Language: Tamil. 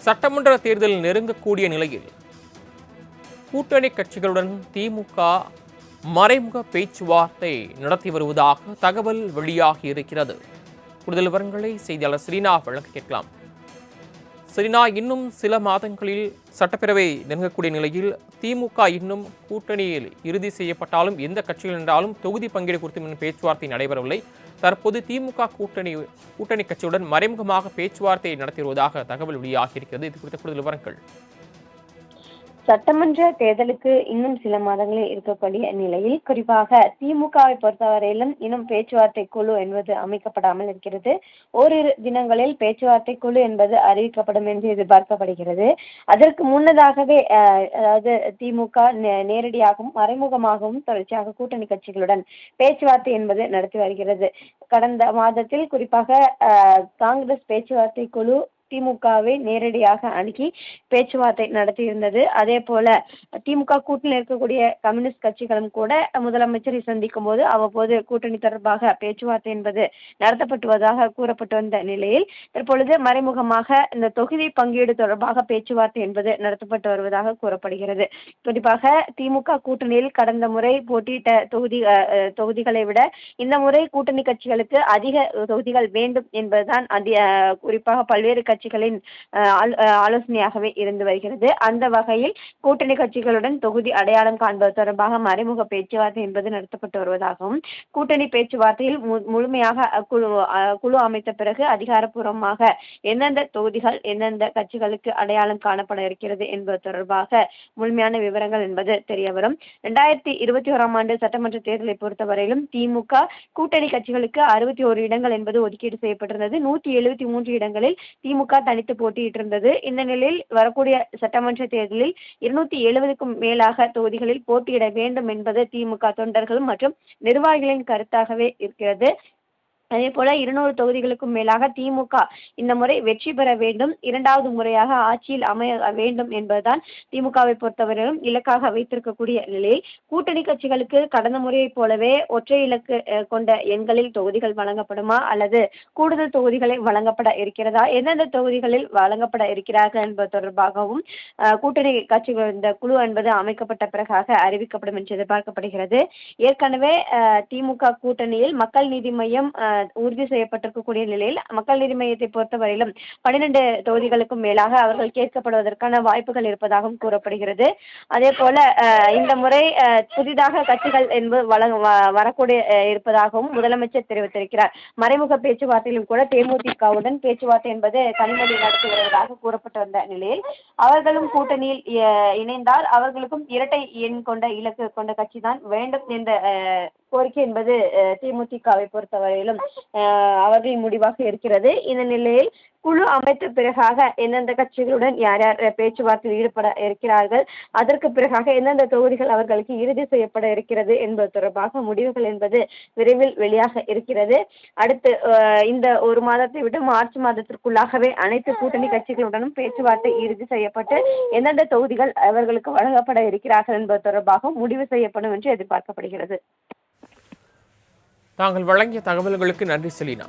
சட்டமன்ற தேர்தல் நெருங்கக்கூடிய நிலையில் கூட்டணி கட்சிகளுடன் திமுக மறைமுக பேச்சுவார்த்தை நடத்தி வருவதாக தகவல் வெளியாகி இருக்கிறது. கூடுதல் விவரங்களை செய்தியாளர் ஸ்ரீனா வழங்க கேட்கலாம். ஸ்ரீனா, இன்னும் சில மாதங்களில் சட்டப்பேரவை நெருங்கக்கூடிய நிலையில் திமுக இன்னும் கூட்டணியில் இறுதி செய்யப்பட்டாலும் எந்த கட்சிகள் என்றாலும் தொகுதி பங்கீடு குறித்து இன்னும் பேச்சுவார்த்தை நடைபெறவில்லை. தற்போது திமுக கூட்டணி கட்சியுடன் மறைமுகமாக பேச்சுவார்த்தை நடத்தி வருவதாக தகவல் வெளியாகி இருக்கிறது. இது குறித்த கூடுதல் விவரங்கள். சட்டமன்ற தேர்தலுக்கு இன்னும் சில மாதங்களில் இருக்கக்கூடிய நிலையில் குறிப்பாக திமுகவை பொறுத்தவரையிலும் இன்னும் பேச்சுவார்த்தை குழு என்பது அமைக்கப்படாமல் இருக்கிறது. ஓரிரு தினங்களில் பேச்சுவார்த்தை குழு என்பது அறிவிக்கப்படும் என்று எதிர்பார்க்கப்படுகிறது. அதற்கு முன்னதாகவே அதாவது திமுக நேரடியாகவும் மறைமுகமாகவும் தொடர்ச்சியாக கூட்டணி கட்சிகளுடன் பேச்சுவார்த்தை என்பது நடத்தி வருகிறது. கடந்த மாதத்தில் குறிப்பாக காங்கிரஸ் பேச்சுவார்த்தை குழு திமுகவை நேரடியாக அணுகி பேச்சுவார்த்தை நடத்தியிருந்தது. அதே போல திமுக கூட்டணியில் இருக்கக்கூடிய கம்யூனிஸ்ட் கட்சிகளும் கூட முதலமைச்சரை சந்திக்கும் போது அவ்வப்போது கூட்டணி தொடர்பாக பேச்சுவார்த்தை என்பது நடத்தப்பட்டுவதாக கூறப்பட்டு வந்த நிலையில் தற்பொழுது மறைமுகமாக இந்த தொகுதி பங்கீடு தொடர்பாக பேச்சுவார்த்தை என்பது நடத்தப்பட்டு வருவதாக கூறப்படுகிறது. குறிப்பாக திமுக கூட்டணியில் கடந்த முறை போட்டியிட்ட தொகுதிகளை விட இந்த முறை கூட்டணி கட்சிகளுக்கு அதிக தொகுதிகள் வேண்டும் என்பதுதான் குறிப்பாக பல்வேறு கட்சிகளின் ஆலோசனையாகவே இருந்து வருகிறது. அந்த வகையில் கூட்டணி கட்சிகளுடன் தொகுதி அடையாளம் காண்பது தொடர்பாக மறைமுக பேச்சுவார்த்தை என்பது நடத்தப்பட்டு வருவதாகவும் கூட்டணி பேச்சுவார்த்தையில் முழுமையாக குழு அமைத்த பிறகு அதிகாரப்பூர்வமாக எந்தெந்த தொகுதிகள் எந்தெந்த கட்சிகளுக்கு அடையாளம் காணப்பட இருக்கிறது என்பது தொடர்பாக முழுமையான விவரங்கள் என்பது தெரிய வரும். 2021ஆம் ஆண்டு சட்டமன்ற தேர்தலை பொறுத்தவரையிலும் திமுக கூட்டணி கட்சிகளுக்கு 61 இடங்கள் என்பது ஒதுக்கீடு செய்யப்பட்டிருந்தது. 173 இடங்களில் திமுக தனித்து போட்டியிட்டிருந்தது. இந்த நிலையில் வரக்கூடிய சட்டமன்ற தேர்தலில் 270க்கும் மேலாக தொகுதிகளில் போட்டியிட வேண்டும் என்பது திமுக தொண்டர்கள் மற்றும் நிர்வாகிகளின் கருத்தாகவே இருக்கிறது. அதே போல 200 தொகுதிகளுக்கும் மேலாக திமுக இந்த முறை வெற்றி பெற வேண்டும், இரண்டாவது முறையாக ஆட்சியில் அமைய வேண்டும் என்பதுதான் திமுகவை பொறுத்தவரையிலும் இலக்காக வைத்திருக்கக்கூடிய நிலையில் கூட்டணி கட்சிகளுக்கு கடந்த முறையைப் போலவே ஒற்றை இலக்கு கொண்ட எண்களில் தொகுதிகள் வழங்கப்படுமா அல்லது கூடுதல் தொகுதிகளை வழங்கப்பட இருக்கிறதா, எந்தெந்த தொகுதிகளில் வழங்கப்பட இருக்கிறார்கள் என்பது தொடர்பாகவும் கூட்டணி கட்சிகள் இந்த குழு என்பது அமைக்கப்பட்ட பிறகாக அறிவிக்கப்படும் என்று எதிர்பார்க்கப்படுகிறது. ஏற்கனவே திமுக கூட்டணியில் மக்கள் நீதி மையம் உறுதி செய்யப்பட்டிருக்கக்கூடிய நிலையில் மக்கள் நீதி மையத்தை பொறுத்தவரையிலும் 12 தொகுதிகளுக்கும் மேலாக அவர்கள் கேட்கப்படுவதற்கான வாய்ப்புகள் இருப்பதாகவும் கூறப்படுகிறது. அதே போல இந்த முறை புதிதாக கட்சிகள் என்பது வரக்கூடிய இருப்பதாகவும் முதலமைச்சர் தெரிவித்திருக்கிறார். மறைமுக பேச்சுவார்த்தையிலும் கூட தேமுதிகவுடன் பேச்சுவார்த்தை என்பது கனிமொழி நடத்தி வருவதாக கூறப்பட்டு வந்த நிலையில் அவர்களும் கூட்டணியில் இணைந்தால் அவர்களுக்கும் இரட்டை எண் கொண்ட இலக்கு கொண்ட கட்சி தான் வேண்டும் என்ற கோரிக்கை என்பது தேமுதிகவை பொறுத்தவரையிலும் அவர்களின் முடிவாக இருக்கிறது. இந்த நிலையில் குழு அமைத்த பிறகாக எந்தெந்த கட்சிகளுடன் யார் யார் பேச்சுவார்த்தையில் ஈடுபட இருக்கிறார்கள், அதற்கு பிறகாக எந்தெந்த தொகுதிகள் அவர்களுக்கு இறுதி செய்யப்பட இருக்கிறது என்பது தொடர்பாக முடிவுகள் என்பது விரைவில் வெளியாக இருக்கிறது. அடுத்து இந்த ஒரு மாதத்தை விட்டு மார்ச் மாதத்திற்குள்ளாகவே அனைத்து கூட்டணி கட்சிகளுடனும் பேச்சுவார்த்தை இறுதி செய்யப்பட்டு எந்தெந்த தொகுதிகள் அவர்களுக்கு வழங்கப்பட இருக்கிறார்கள் என்பது தொடர்பாக முடிவு செய்யப்படும் என்று எதிர்பார்க்கப்படுகிறது. தாங்கள் வழங்கிய தகவல்களுக்கு நன்றி செலினா.